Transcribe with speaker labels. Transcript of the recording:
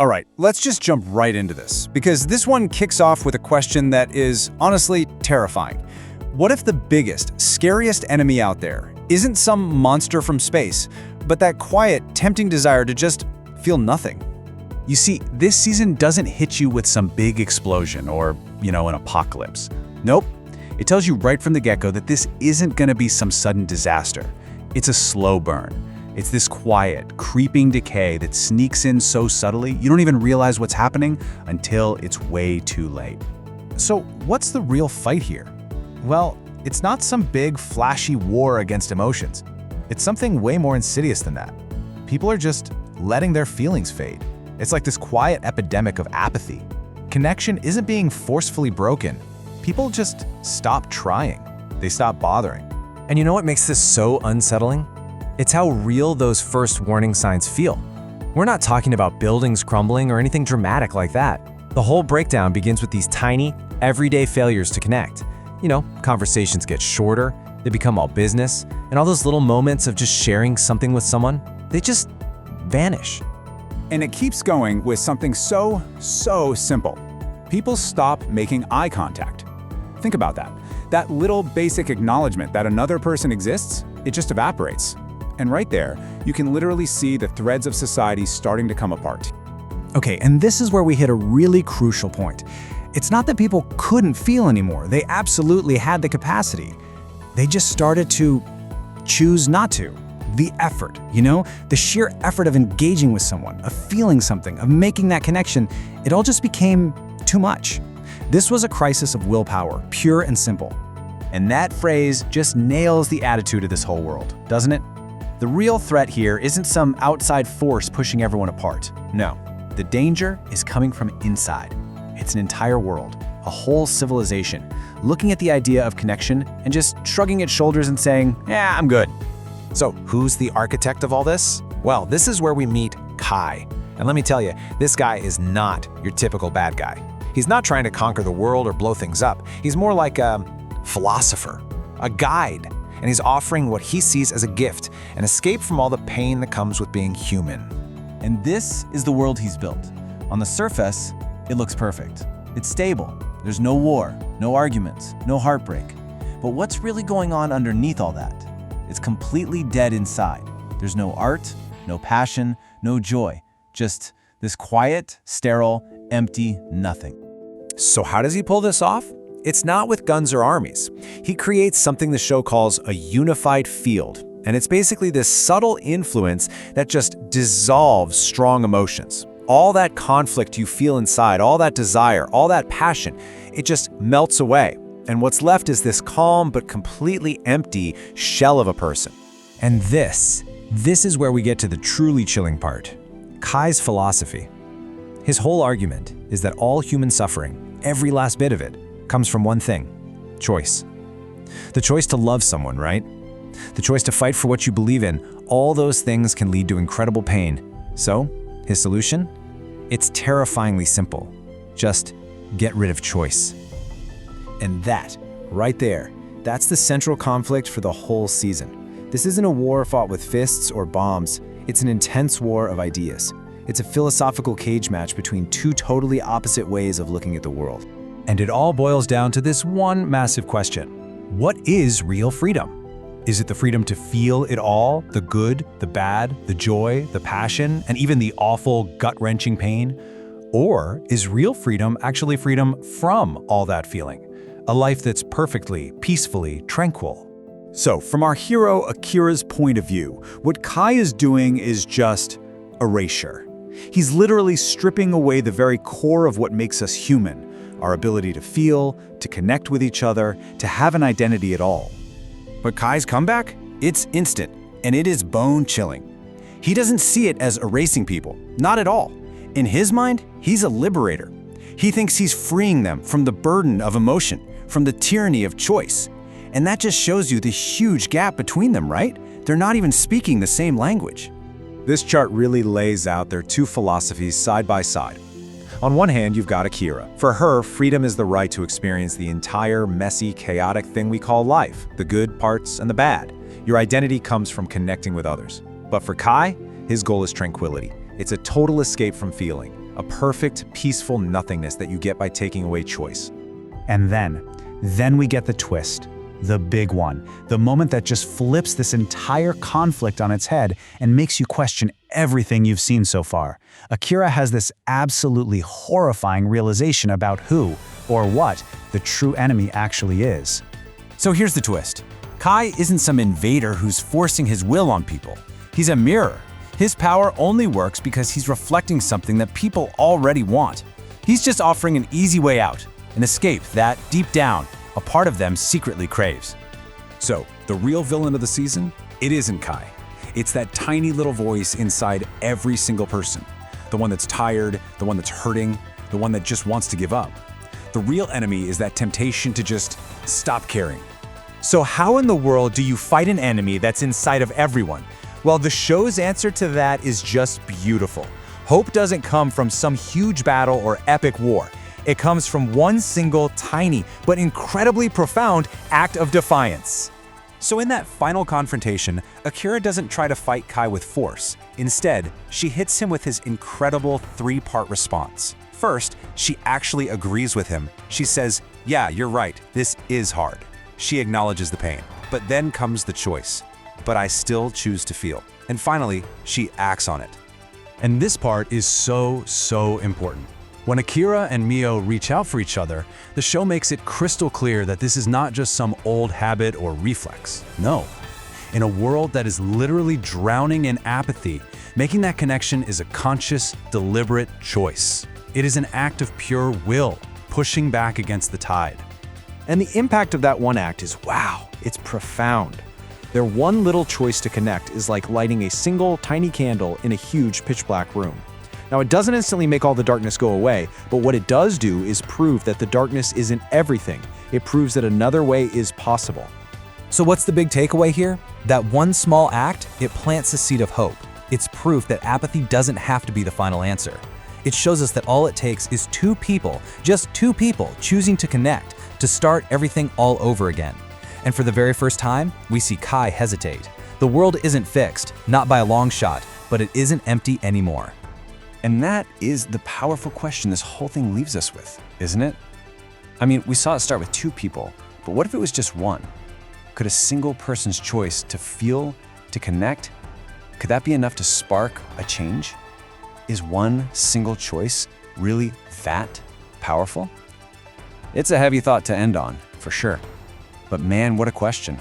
Speaker 1: All right, let's just jump right into this, because this one kicks off with a question that is honestly terrifying. What if the biggest, scariest enemy out there isn't some monster from space, but that quiet, tempting desire to just feel nothing? You see, this season doesn't hit you with some big explosion or, an apocalypse. Nope. It tells you right from the get-go that this isn't going to be some sudden disaster. It's a slow burn. It's this quiet, creeping decay that sneaks in so subtly you don't even realize what's happening until it's way too late. So what's the real fight here? Well, it's not some big, flashy war against emotions. It's something way more insidious than that. People are just letting their feelings fade. It's like this quiet epidemic of apathy. Connection isn't being forcefully broken. People just stop trying. They stop bothering.
Speaker 2: And you know what makes this so unsettling? It's how real those first warning signs feel. We're not talking about buildings crumbling or anything dramatic like that. The whole breakdown begins with these tiny, everyday failures to connect. Conversations get shorter, they become all business, and all those little moments of just sharing something with someone, they just vanish.
Speaker 1: And it keeps going with something so simple. People stop making eye contact. Think about that. That little basic acknowledgement that another person exists, it just evaporates. And right there, you can literally see the threads of society starting to come apart.
Speaker 3: Okay, and this is where we hit a really crucial point. It's not that people couldn't feel anymore. They absolutely had the capacity. They just started to choose not to. The effort, the sheer effort of engaging with someone, of feeling something, of making that connection, it all just became too much. This was a crisis of willpower, pure and simple.
Speaker 1: And that phrase just nails the attitude of this whole world, doesn't it? The real threat here isn't some outside force pushing everyone apart. No, the danger is coming from inside. It's an entire world, a whole civilization, looking at the idea of connection and just shrugging its shoulders and saying, yeah, I'm good.
Speaker 4: So who's the architect of all this? Well, this is where we meet Kai. And let me tell you, this guy is not your typical bad guy. He's not trying to conquer the world or blow things up. He's more like a philosopher, a guide. And he's offering what he sees as a gift, an escape from all the pain that comes with being human.
Speaker 5: And this is the world he's built. On the surface, it looks perfect. It's stable. There's no war, no arguments, no heartbreak. But what's really going on underneath all that? It's completely dead inside. There's no art, no passion, no joy. Just this quiet, sterile, empty nothing.
Speaker 4: So how does he pull this off? It's not with guns or armies. He creates something the show calls a unified field. And it's basically this subtle influence that just dissolves strong emotions. All that conflict you feel inside, all that desire, all that passion, it just melts away. And what's left is this calm but completely empty shell of a person.
Speaker 2: And this is where we get to the truly chilling part. Kai's philosophy. His whole argument is that all human suffering, every last bit of it, comes from one thing: choice. The choice to love someone, right? The choice to fight for what you believe in. All those things can lead to incredible pain. So, his solution? It's terrifyingly simple. Just get rid of choice.
Speaker 3: And that, right there, that's the central conflict for the whole season. This isn't a war fought with fists or bombs. It's an intense war of ideas. It's a philosophical cage match between two totally opposite ways of looking at the world.
Speaker 2: And it all boils down to this one massive question. What is real freedom? Is it the freedom to feel it all? The good, the bad, the joy, the passion, and even the awful, gut-wrenching pain? Or is real freedom actually freedom from all that feeling? A life that's perfectly, peacefully tranquil.
Speaker 1: So, from our hero Akira's point of view, what Kai is doing is just erasure. He's literally stripping away the very core of what makes us human, our ability to feel, to connect with each other, to have an identity at all. But Kai's comeback? It's instant, and it is bone-chilling. He doesn't see it as erasing people, not at all. In his mind, he's a liberator. He thinks he's freeing them from the burden of emotion, from the tyranny of choice. And that just shows you the huge gap between them, right? They're not even speaking the same language. This chart really lays out their two philosophies side by side. On one hand, you've got Akira. For her, freedom is the right to experience the entire messy, chaotic thing we call life, the good parts and the bad. Your identity comes from connecting with others. But for Kai, his goal is tranquility. It's a total escape from feeling.
Speaker 4: a perfect, peaceful nothingness that you get by taking away choice.
Speaker 3: And then we get the twist, the big one, the moment that just flips this entire conflict on its head and makes you question everything you've seen so far. Akira has this absolutely horrifying realization about who, or what, the true enemy actually is.
Speaker 1: So here's the twist. Kai isn't some invader who's forcing his will on people. He's a mirror. His power only works because he's reflecting something that people already want. He's just offering an easy way out, an escape that, deep down, a part of them secretly craves.
Speaker 2: So, the real villain of the season? It isn't Kai. It's that tiny little voice inside every single person. The one that's tired, the one that's hurting, the one that just wants to give up. The real enemy is that temptation to just stop caring.
Speaker 4: So how in the world do you fight an enemy that's inside of everyone? Well, the show's answer to that is just beautiful. Hope doesn't come from some huge battle or epic war. It comes from one single, tiny, but incredibly profound act of defiance.
Speaker 2: So in that final confrontation, Akira doesn't try to fight Kai with force. Instead, she hits him with his incredible three-part response. First, she actually agrees with him. She says, "Yeah, you're right, this is hard." She acknowledges the pain. But then comes the choice. But I still choose to feel. And finally, she acts on it.
Speaker 1: And this part is so important. When Akira and Mio reach out for each other, the show makes it crystal clear that this is not just some old habit or reflex. No. In a world that is literally drowning in apathy, making that connection is a conscious, deliberate choice. It is an act of pure will, pushing back against the tide.
Speaker 4: And the impact of that one act is, wow, it's profound. Their one little choice to connect is like lighting a single tiny candle in a huge pitch black room. Now, it doesn't instantly make all the darkness go away, but what it does do is prove that the darkness isn't everything. It proves that another way is possible.
Speaker 2: So what's the big takeaway here? That one small act, it plants a seed of hope. It's proof that apathy doesn't have to be the final answer. It shows us that all it takes is two people, just two people, choosing to connect, to start everything all over again. And for the very first time, we see Kai hesitate. The world isn't fixed, not by a long shot, but it isn't empty anymore.
Speaker 1: And that is the powerful question this whole thing leaves us with, isn't it? I mean, we saw it start with two people, but what if it was just one? Could a single person's choice to feel, to connect, could that be enough to spark a change? Is one single choice really that powerful? It's a heavy thought to end on, for sure. But man, what a question.